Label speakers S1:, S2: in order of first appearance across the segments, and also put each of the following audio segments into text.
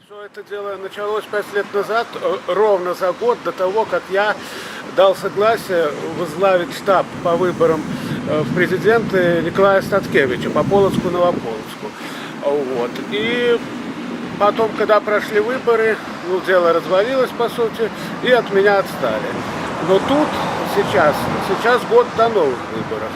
S1: Все это дело началось 5 лет назад, ровно за год до того, как я дал согласие возглавить штаб по выборам в президенты Николая Статкевича по Полоцку-Новополоцку. Вот. И потом, когда прошли выборы, дело развалилось, по сути, и от меня отстали. Но тут сейчас год до новых выборов.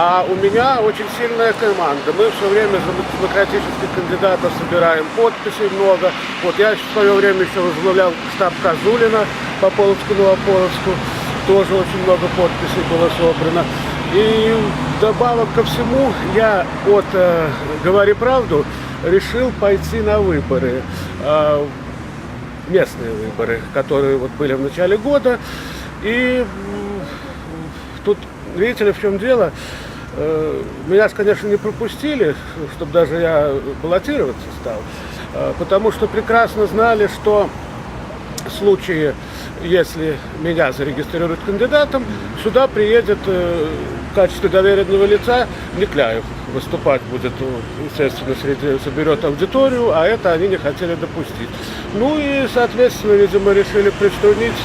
S1: А у меня очень сильная команда. Мы все время за демократических кандидатов собираем подписей много. Вот я в свое время еще возглавлял штаб Козулина по Полоцку-Новополоцку. Тоже очень много подписей было собрано. И вдобавок ко всему я от «Говори правду» решил пойти на выборы. Местные выборы, которые вот были в начале года. И тут, видите ли, в чем дело? Меня, конечно, не пропустили, чтобы даже я баллотироваться стал, потому что прекрасно знали, что в случае, если меня зарегистрируют кандидатом, сюда приедет в качестве доверенного лица Никляев. Выступать будет, естественно, соберет аудиторию, а это они не хотели допустить. Ну и, соответственно, видимо, решили приструнить,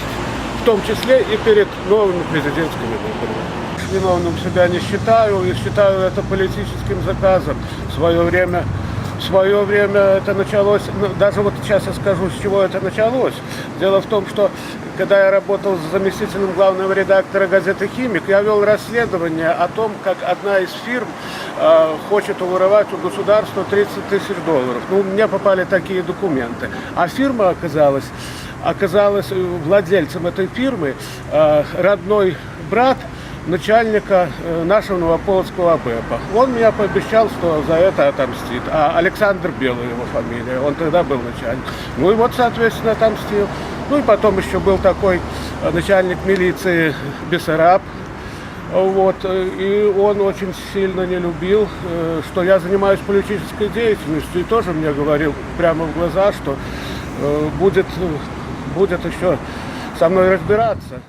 S1: в том числе и перед новыми президентскими выборами. Виновным себя не считаю, и считаю это политическим заказом. В свое время это началось, даже вот сейчас я скажу, с чего это началось. Дело в том, что когда я работал заместителем главного редактора газеты «Химик», я вел расследование о том, как одна из фирм хочет уворовать у государства 30 тысяч долларов. Мне попали такие документы. А фирма оказалась владельцем этой фирмы родной брат начальника нашего Новополоцкого АБЭПа. Он меня пообещал, что за это отомстит. А Александр Белый его фамилия, он тогда был начальник. Ну и вот, соответственно, отомстил. Ну и потом еще был такой начальник милиции Бессараб. Вот. И он очень сильно не любил, что я занимаюсь политической деятельностью. И тоже мне говорил прямо в глаза, что будет еще со мной разбираться.